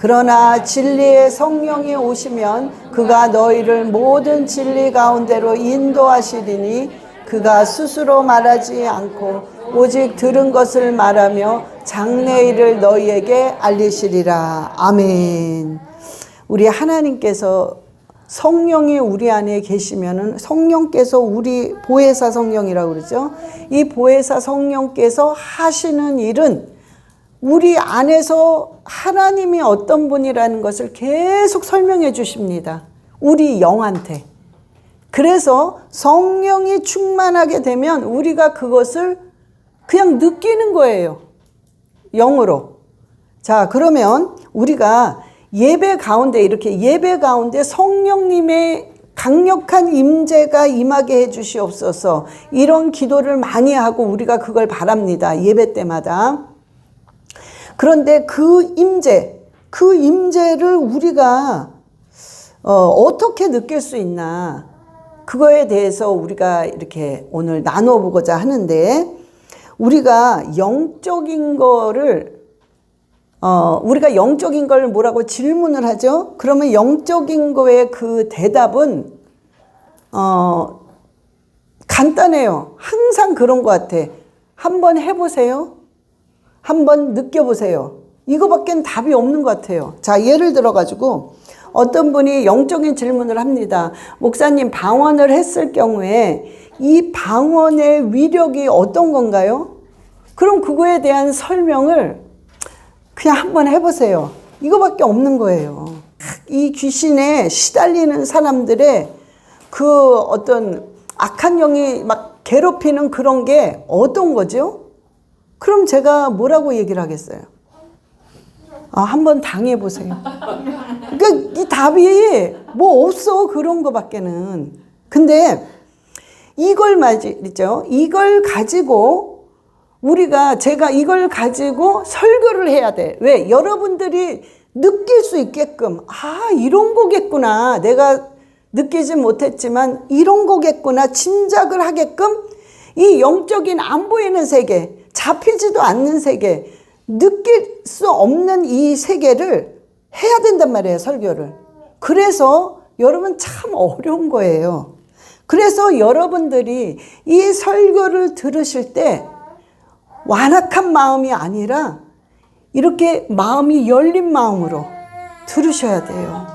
그러나 진리의 성령이 오시면 그가 너희를 모든 진리 가운데로 인도하시리니 그가 스스로 말하지 않고 오직 들은 것을 말하며 장래일을 너희에게 알리시리라. 아멘. 우리 하나님께서 성령이 우리 안에 계시면은 성령께서 우리 보혜사 성령이라고 그러죠. 이 보혜사 성령께서 하시는 일은 우리 안에서 하나님이 어떤 분이라는 것을 계속 설명해 주십니다. 우리 영한테. 그래서 성령이 충만하게 되면 우리가 그것을 그냥 느끼는 거예요. 영으로. 자, 그러면 우리가 예배 가운데 이렇게 예배 가운데 성령님의 강력한 임재가 임하게 해 주시옵소서. 이런 기도를 많이 하고 우리가 그걸 바랍니다. 예배 때마다. 그런데 그 임재를 우리가 어떻게 느낄 수 있나, 그거에 대해서 우리가 이렇게 오늘 나눠보고자 하는데, 우리가 영적인 걸 뭐라고 질문을 하죠? 그러면 영적인 거의 그 대답은 간단해요. 항상 그런 것 같아. 한번 해보세요. 한번 느껴보세요. 이거밖엔 답이 없는 것 같아요. 자, 예를 들어가지고 어떤 분이 영적인 질문을 합니다. 목사님, 방언을 했을 경우에 이 방언의 위력이 어떤 건가요? 그럼 그거에 대한 설명을 그냥 한번 해보세요. 이거밖에 없는 거예요. 이 귀신에 시달리는 사람들의 그 어떤 악한 영이 막 괴롭히는 그런 게 어떤 거죠? 그럼 제가 뭐라고 얘기를 하겠어요? 한번 당해보세요. 그러니까 이 답이 뭐 없어. 그런 거밖에는. 근데 이걸 말이죠. 이걸 가지고 제가 이걸 가지고 설교를 해야 돼. 왜? 여러분들이 느낄 수 있게끔, 이런 거겠구나. 내가 느끼지 못했지만 이런 거겠구나. 짐작을 하게끔 이 영적인 안 보이는 세계, 잡히지도 않는 세계, 느낄 수 없는 이 세계를 해야 된단 말이에요, 설교를. 그래서 여러분 참 어려운 거예요. 그래서 여러분들이 이 설교를 들으실 때 완악한 마음이 아니라 이렇게 마음이 열린 마음으로 들으셔야 돼요.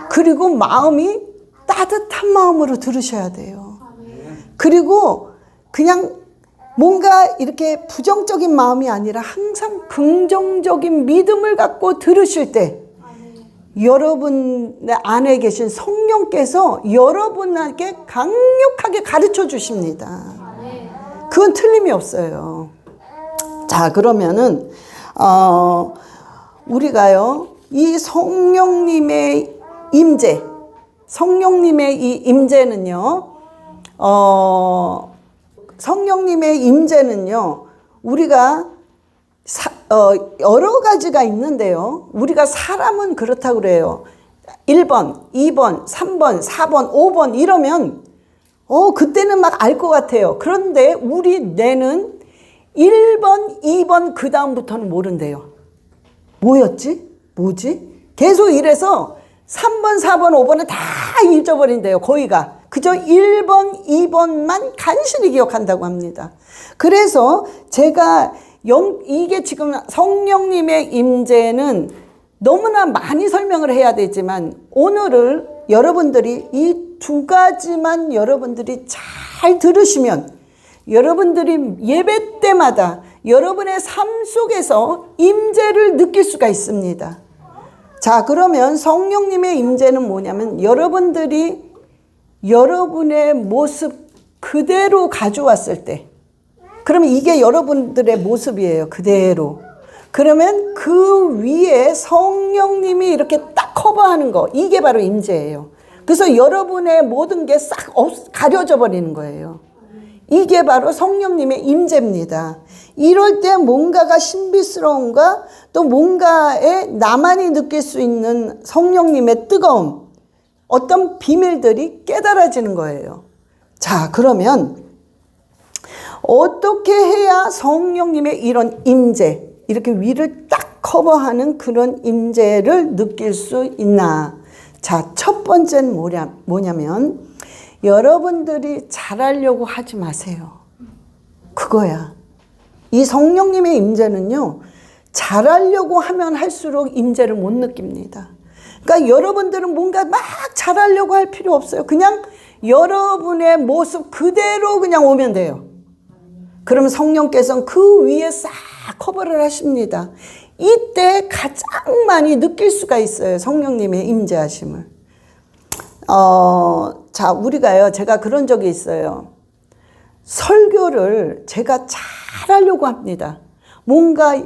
그리고 마음이 따뜻한 마음으로 들으셔야 돼요. 그리고 그냥 뭔가 이렇게 부정적인 마음이 아니라 항상 긍정적인 믿음을 갖고 들으실 때 여러분 안에 계신 성령께서 여러분에게 강력하게 가르쳐 주십니다. 그건 틀림이 없어요. 자, 그러면은 우리가요, 이 성령님의 임재, 성령님의 이 임재는요, 성령님의 임재는요, 우리가 여러 가지가 있는데요. 우리가 사람은 그렇다고 그래요. 1번, 2번, 3번, 4번, 5번 이러면 그때는 막 알 것 같아요. 그런데 우리 뇌는 1번, 2번 그 다음부터는 모른대요. 뭐였지? 뭐지? 계속 이래서 3번, 4번, 5번은 다 잊어버린대요. 거의가. 그저 1번, 2번만 간신히 기억한다고 합니다. 그래서 제가 이게 지금 성령님의 임재는 너무나 많이 설명을 해야 되지만 오늘을 여러분들이 이 두 가지만 여러분들이 잘 들으시면 여러분들이 예배 때마다 여러분의 삶 속에서 임재를 느낄 수가 있습니다. 자, 그러면 성령님의 임재는 뭐냐면 여러분들이 여러분의 모습 그대로 가져왔을 때, 그러면 이게 여러분들의 모습이에요. 그대로. 그러면 그 위에 성령님이 이렇게 딱 커버하는 거, 이게 바로 임재예요. 그래서 여러분의 모든 게 싹 가려져 버리는 거예요. 이게 바로 성령님의 임재입니다. 이럴 때 뭔가가 신비스러운가, 또 뭔가에 나만이 느낄 수 있는 성령님의 뜨거움, 어떤 비밀들이 깨달아지는 거예요. 자, 그러면 어떻게 해야 성령님의 이런 임재, 이렇게 위를 딱 커버하는 그런 임재를 느낄 수 있나? 자, 첫 번째는 뭐냐면 여러분들이 잘하려고 하지 마세요. 그거야. 이 성령님의 임재는요, 잘하려고 하면 할수록 임재를 못 느낍니다. 그러니까 여러분들은 뭔가 막 잘하려고 할 필요 없어요. 그냥 여러분의 모습 그대로 그냥 오면 돼요. 그러면 성령께서는 그 위에 싹 커버를 하십니다. 이때 가장 많이 느낄 수가 있어요. 성령님의 임재하심을. 자, 우리가요, 제가 그런 적이 있어요. 설교를 제가 잘하려고 합니다. 뭔가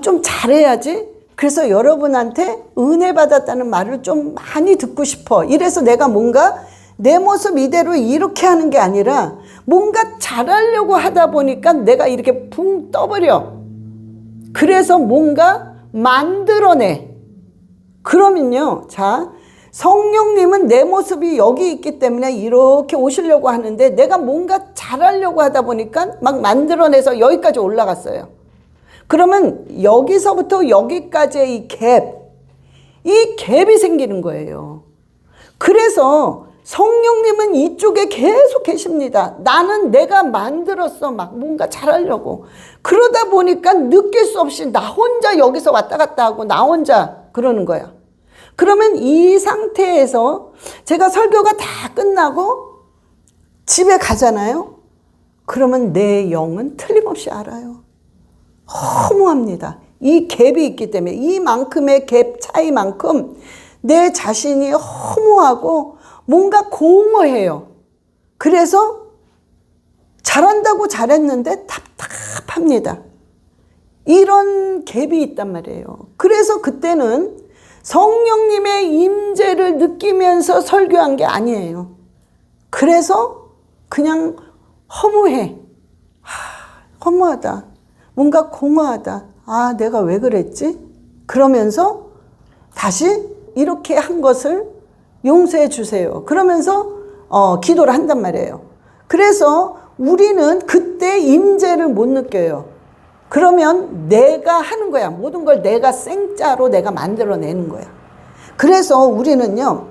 좀 잘해야지. 그래서 여러분한테 은혜 받았다는 말을 좀 많이 듣고 싶어. 이래서 내가 뭔가 내 모습 이대로 이렇게 하는 게 아니라 뭔가 잘하려고 하다 보니까 내가 이렇게 붕 떠버려. 그래서 뭔가 만들어내. 그러면요, 자, 성령님은 내 모습이 여기 있기 때문에 이렇게 오시려고 하는데 내가 뭔가 잘하려고 하다 보니까 막 만들어내서 여기까지 올라갔어요. 그러면 여기서부터 여기까지의 이 갭이 생기는 거예요. 그래서 성령님은 이쪽에 계속 계십니다. 나는 내가 만들었어. 막 뭔가 잘하려고. 그러다 보니까 느낄 수 없이 나 혼자 여기서 왔다 갔다 하고 나 혼자 그러는 거야. 그러면 이 상태에서 제가 설교가 다 끝나고 집에 가잖아요. 그러면 내 영은 틀림없이 알아요. 허무합니다. 이 갭이 있기 때문에 이만큼의 갭 차이만큼 내 자신이 허무하고 뭔가 공허해요. 그래서 잘한다고 잘했는데 답답합니다. 이런 갭이 있단 말이에요. 그래서 그때는 성령님의 임재를 느끼면서 설교한 게 아니에요. 그래서 그냥 허무해. 허무하다. 뭔가 공허하다. 아, 내가 왜 그랬지? 그러면서 다시 이렇게 한 것을 용서해 주세요. 그러면서 기도를 한단 말이에요. 그래서 우리는 그때 임재를 못 느껴요. 그러면 내가 하는 거야. 모든 걸 내가 생짜로 내가 만들어내는 거야. 그래서 우리는요,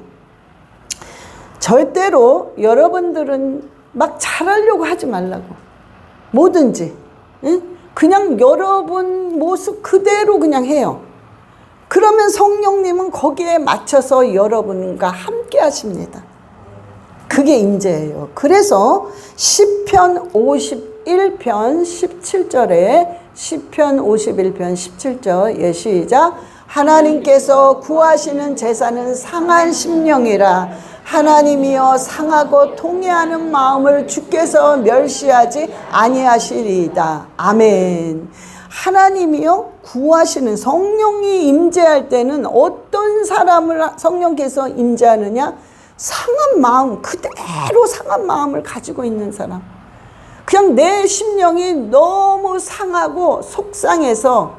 절대로 여러분들은 막 잘하려고 하지 말라고. 뭐든지. 응? 그냥 여러분 모습 그대로 그냥 해요. 그러면 성령님은 거기에 맞춰서 여러분과 함께 하십니다. 그게 임재예요. 그래서 시편 51편 17절에 시편 51편 17절 시작. 하나님께서 구하시는 제사는 상한 심령이라. 하나님이여 상하고 통회하는 마음을 주께서 멸시하지 아니하시리이다. 아멘. 하나님이요 구하시는, 성령이 임재할 때는 어떤 사람을 성령께서 임재하느냐? 상한 마음, 그대로 상한 마음을 가지고 있는 사람. 그냥 내 심령이 너무 상하고 속상해서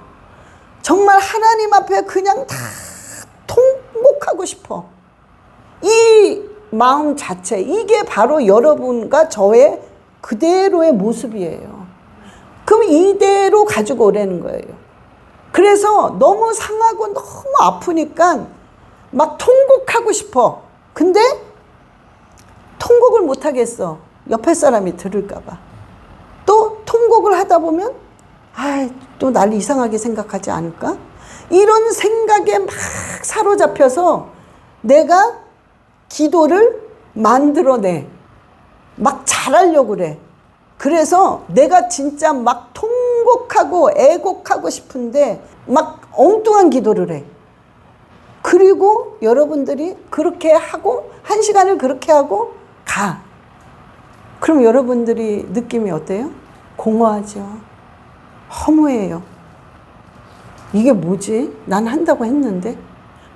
정말 하나님 앞에 그냥 다 통곡하고 싶어. 이 마음 자체, 이게 바로 여러분과 저의 그대로의 모습이에요. 그럼 이대로 가지고 오라는 거예요. 그래서 너무 상하고 너무 아프니까 막 통곡하고 싶어. 근데 통곡을 못 하겠어. 옆에 사람이 들을까 봐. 또 통곡을 하다 보면 또 날 이상하게 생각하지 않을까? 이런 생각에 막 사로잡혀서 내가 기도를 만들어내. 막 잘하려고 그래. 그래서 내가 진짜 막 통곡하고 애곡하고 싶은데 막 엉뚱한 기도를 해. 그리고 여러분들이 그렇게 하고 1시간을 그렇게 하고 가. 그럼 여러분들이 느낌이 어때요? 공허하죠. 허무해요. 이게 뭐지? 난 한다고 했는데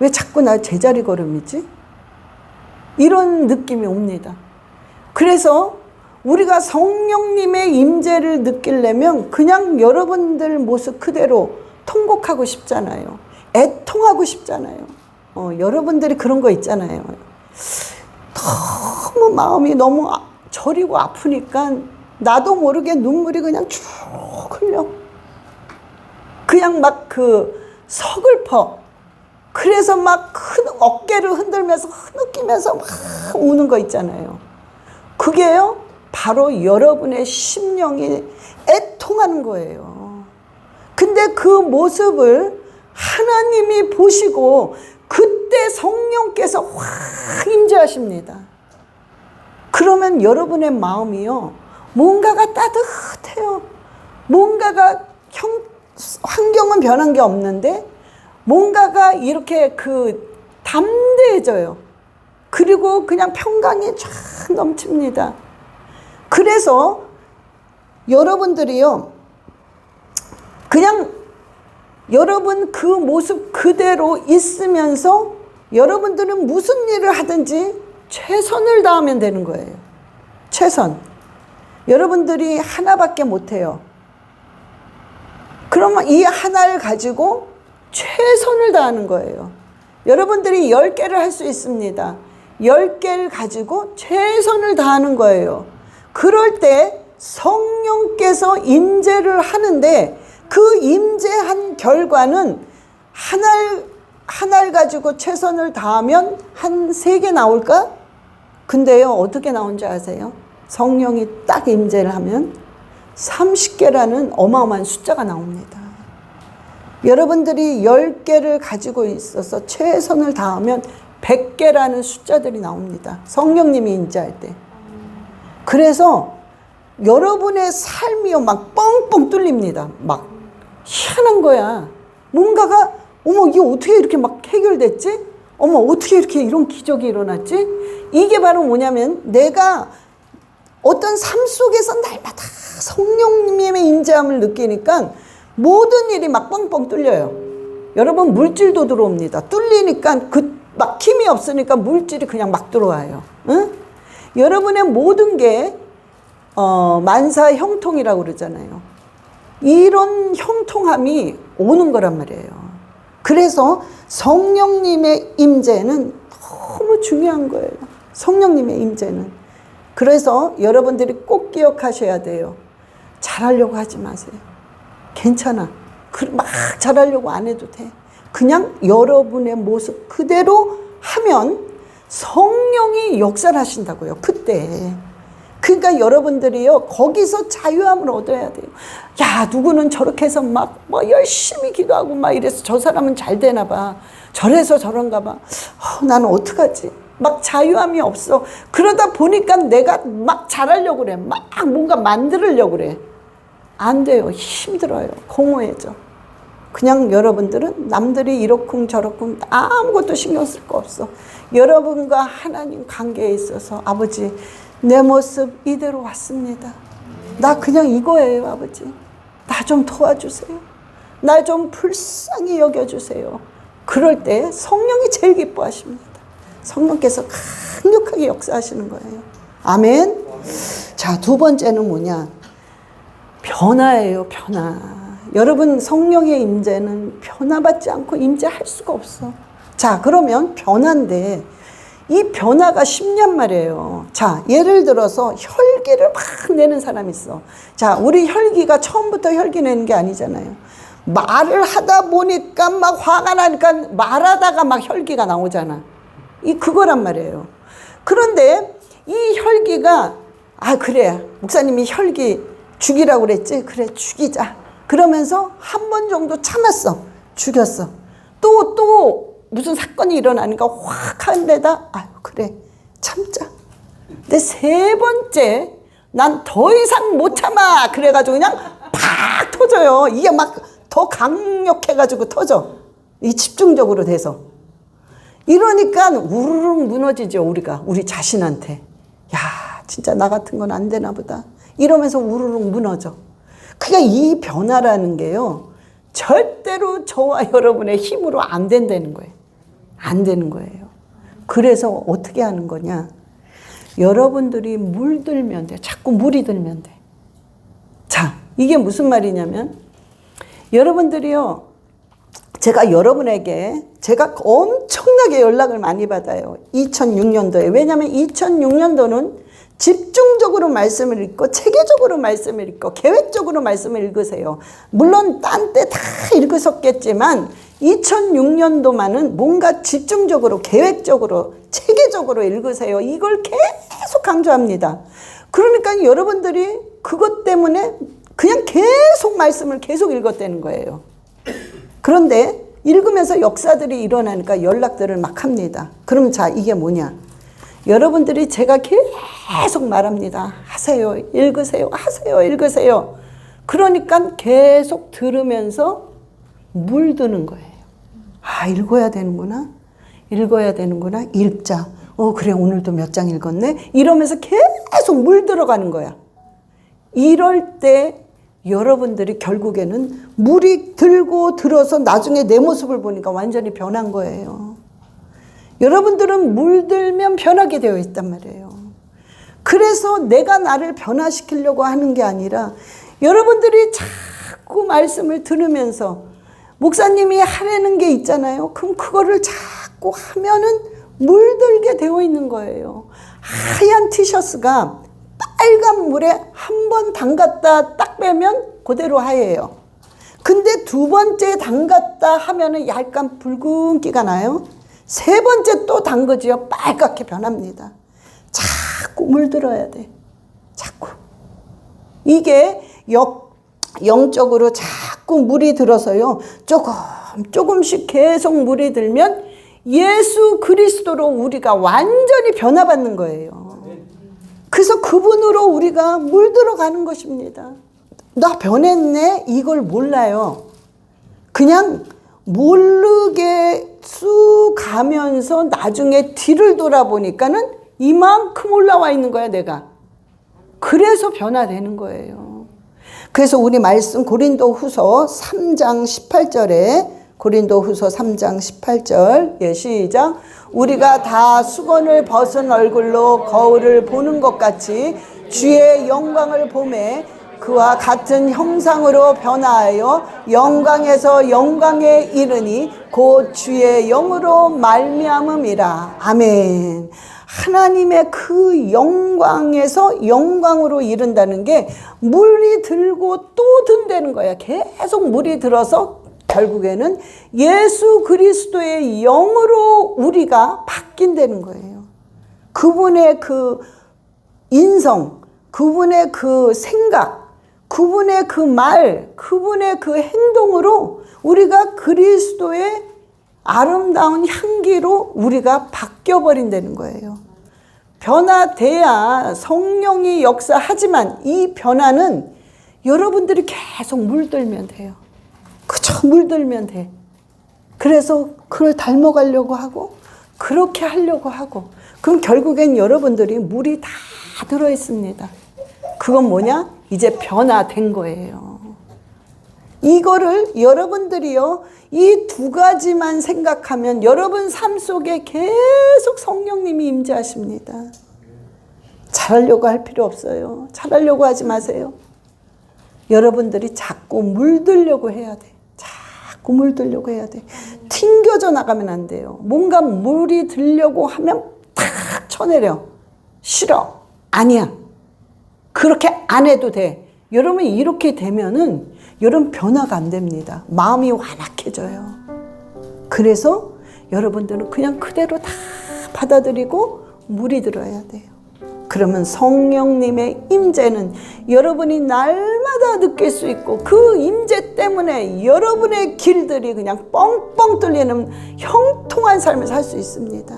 왜 자꾸 나 제자리 걸음이지? 이런 느낌이 옵니다. 그래서 우리가 성령님의 임재를 느끼려면 그냥 여러분들 모습 그대로 통곡하고 싶잖아요. 애통하고 싶잖아요. 여러분들이 그런 거 있잖아요. 너무 마음이 너무 저리고 아프니까 나도 모르게 눈물이 그냥 쭉 흘려. 그냥 막 서글퍼. 그래서 막 어깨를 흔들면서 흐느끼면서 막 우는 거 있잖아요. 그게요, 바로 여러분의 심령이 애통하는 거예요. 근데 그 모습을 하나님이 보시고 그때 성령께서 확 임재하십니다. 그러면 여러분의 마음이요, 뭔가가 따뜻해요. 뭔가가 환경은 변한 게 없는데 뭔가가 이렇게 담대해져요. 그리고 그냥 평강이 쫙 넘칩니다. 그래서 여러분들이요, 그냥 여러분 그 모습 그대로 있으면서 여러분들은 무슨 일을 하든지 최선을 다하면 되는 거예요. 최선. 여러분들이 하나밖에 못해요. 그러면 이 하나를 가지고 최선을 다하는 거예요. 여러분들이 10개를 할 수 있습니다. 10개를 가지고 최선을 다하는 거예요. 그럴 때 성령께서 임재를 하는데 그 임재한 결과는 하나를 가지고 최선을 다하면 한 3개 나올까? 근데요, 어떻게 나온지 아세요? 성령이 딱 임재를 하면 30개라는 어마어마한 숫자가 나옵니다. 여러분들이 10개를 가지고 있어서 최선을 다하면 100개라는 숫자들이 나옵니다. 성령님이 임재할 때. 그래서 여러분의 삶이요, 막 뻥뻥 뚫립니다. 막 희한한 거야. 뭔가가, 어머, 이게 어떻게 이렇게 막 해결됐지? 어머, 어떻게 이렇게 이런 기적이 일어났지? 이게 바로 뭐냐면 내가 어떤 삶 속에서 날마다 성령님의 임재함을 느끼니까 모든 일이 막 뻥뻥 뚫려요. 여러분, 물질도 들어옵니다. 뚫리니까 막 힘이 없으니까 물질이 그냥 막 들어와요. 응? 여러분의 모든 게 만사 형통이라고 그러잖아요. 이런 형통함이 오는 거란 말이에요. 그래서 성령님의 임재는 너무 중요한 거예요. 성령님의 임재는. 그래서 여러분들이 꼭 기억하셔야 돼요. 잘하려고 하지 마세요. 괜찮아. 막 잘하려고 안 해도 돼. 그냥 여러분의 모습 그대로 하면 성령이 역사를 하신다고요. 그때. 그러니까 여러분들이요, 거기서 자유함을 얻어야 돼요. 야, 누구는 저렇게 해서 막 열심히 기도하고 막 이래서 저 사람은 잘 되나 봐. 저래서 저런가 봐. 나는 어떡하지? 막 자유함이 없어. 그러다 보니까 내가 막 잘하려고 그래. 막 뭔가 만들려고 그래. 안 돼요. 힘들어요. 공허해져. 그냥 여러분들은 남들이 이렇쿵 저렇쿵 아무것도 신경 쓸 거 없어. 여러분과 하나님 관계에 있어서 아버지, 내 모습 이대로 왔습니다. 나 그냥 이거예요, 아버지. 나 좀 도와주세요. 나 좀 불쌍히 여겨주세요. 그럴 때 성령이 제일 기뻐하십니다. 성령께서 강력하게 역사하시는 거예요. 아멘. 자, 두 번째는 뭐냐? 변화예요, 변화. 여러분, 성령의 임재는 변화받지 않고 임재할 수가 없어. 자, 그러면 변화인데 이 변화가 쉽냔 말이에요. 자, 예를 들어서 혈기를 막 내는 사람이 있어. 자, 우리 혈기가 처음부터 혈기 내는 게 아니잖아요. 말을 하다 보니까 막 화가 나니까 말하다가 막 혈기가 나오잖아. 그거란 말이에요. 그런데 이 혈기가, 그래, 목사님이 혈기 죽이라고 그랬지? 그래, 죽이자. 그러면서 한 번 정도 참았어. 죽였어. 또 무슨 사건이 일어나니까 확 한 데다, 그래, 참자. 근데 3번째, 난 더 이상 못 참아. 그래가지고 그냥 팍 터져요. 이게 막 더 강력해가지고 터져. 이 집중적으로 돼서. 이러니까 우르르 무너지죠, 우리 자신한테. 야, 진짜 나 같은 건 안 되나 보다. 이러면서 우르르 무너져. 그러니까 이 변화라는 게요, 절대로 저와 여러분의 힘으로 안 된다는 거예요. 안 되는 거예요. 그래서 어떻게 하는 거냐? 여러분들이 물들면 돼. 자꾸 물이 들면 돼. 자, 이게 무슨 말이냐면, 여러분들이요, 제가 여러분에게 제가 엄청나게 연락을 많이 받아요. 2006년도에. 왜냐하면 2006년도는 집중적으로 말씀을 읽고 체계적으로 말씀을 읽고 계획적으로 말씀을 읽으세요. 물론 딴 때 다 읽으셨겠지만 2006년도만은 뭔가 집중적으로, 계획적으로, 체계적으로 읽으세요. 이걸 계속 강조합니다. 그러니까 여러분들이 그것 때문에 그냥 계속 말씀을 계속 읽었다는 거예요. 그런데 읽으면서 역사들이 일어나니까 연락들을 막 합니다. 그럼 자, 이게 뭐냐? 여러분들이 제가 계속 말합니다. 하세요, 읽으세요, 하세요, 읽으세요. 그러니까 계속 들으면서 물드는 거예요. 아, 읽어야 되는구나. 읽어야 되는구나. 읽자. 그래, 오늘도 몇 장 읽었네. 이러면서 계속 물들어가는 거야. 이럴 때 여러분들이 결국에는 물이 들고 들어서 나중에 내 모습을 보니까 완전히 변한 거예요. 여러분들은 물들면 변하게 되어 있단 말이에요. 그래서 내가 나를 변화시키려고 하는 게 아니라 여러분들이 자꾸 말씀을 들으면서 목사님이 하라는 게 있잖아요. 그럼 그거를 자꾸 하면은 물들게 되어 있는 거예요. 하얀 티셔츠가 빨간 물에 한 번 담갔다 딱 빼면 그대로 하얘요. 근데 두 번째 담갔다 하면은 약간 붉은기가 나요. 세 번째 또 담그지요. 빨갛게 변합니다. 자꾸 물들어야 돼. 자꾸. 이게 영적으로 자꾸 물이 들어서요. 조금씩 계속 물이 들면 예수 그리스도로 우리가 완전히 변화받는 거예요. 그래서 그분으로 우리가 물들어가는 것입니다. 나 변했네? 이걸 몰라요. 그냥 모르게 쑥 가면서 나중에 뒤를 돌아보니까는 이만큼 올라와 있는 거야, 내가. 그래서 변화되는 거예요. 그래서 우리 말씀 고린도후서 3장 18절에 고린도후서 3장 18절, 예, 시작. 우리가 다 수건을 벗은 얼굴로 거울을 보는 것 같이 주의 영광을 보매 그와 같은 형상으로 변화하여 영광에서 영광에 이르니 곧 주의 영으로 말미암음이라. 아멘. 하나님의 그 영광에서 영광으로 이른다는 게 물이 들고 또 든다는 거야. 계속 물이 들어서 결국에는 예수 그리스도의 영으로 우리가 바뀐다는 거예요. 그분의 그 인성, 그분의 그 생각, 그분의 그 말, 그분의 그 행동으로 우리가 그리스도의 아름다운 향기로 우리가 바뀌어버린다는 거예요. 변화돼야 성령이 역사하지만 이 변화는 여러분들이 계속 물들면 돼요. 그저 물들면 돼. 그래서 그걸 닮아가려고 하고 그렇게 하려고 하고 그럼 결국엔 여러분들이 물이 다 들어있습니다. 그건 뭐냐? 이제 변화된 거예요. 이거를 여러분들이요, 이 두 가지만 생각하면 여러분 삶 속에 계속 성령님이 임재하십니다. 잘하려고 할 필요 없어요. 잘하려고 하지 마세요. 여러분들이 자꾸 물들려고 해야 돼. 자꾸 물들려고 해야 돼. 튕겨져 나가면 안 돼요. 뭔가 물이 들려고 하면 탁 쳐내려. 싫어. 아니야. 그렇게 안 해도 돼. 여러분 이렇게 되면은 여러분 변화가 안 됩니다. 마음이 완악해져요. 그래서 여러분들은 그냥 그대로 다 받아들이고 물이 들어야 돼요. 그러면 성령님의 임재는 여러분이 날마다 느낄 수 있고 그 임재 때문에 여러분의 길들이 그냥 뻥뻥 뚫리는 형통한 삶을 살 수 있습니다.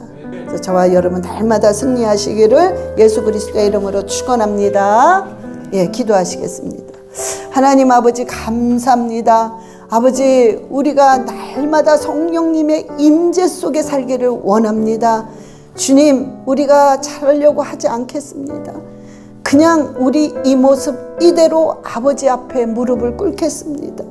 그래서 저와 여러분 날마다 승리하시기를 예수 그리스도의 이름으로 축원합니다. 예, 기도하시겠습니다. 하나님 아버지 감사합니다. 아버지 우리가 날마다 성령님의 임재 속에 살기를 원합니다. 주님, 우리가 잘하려고 하지 않겠습니다. 그냥 우리 이 모습 이대로 아버지 앞에 무릎을 꿇겠습니다.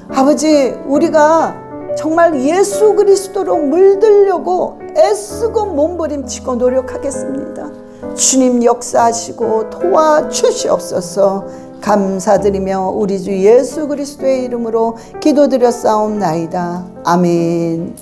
아버지, 우리가 정말 예수 그리스도로 물들려고 애쓰고 몸부림치고 노력하겠습니다. 주님 역사하시고 도와주시옵소서. 감사드리며 우리 주 예수 그리스도의 이름으로 기도드렸사옵나이다. 아멘.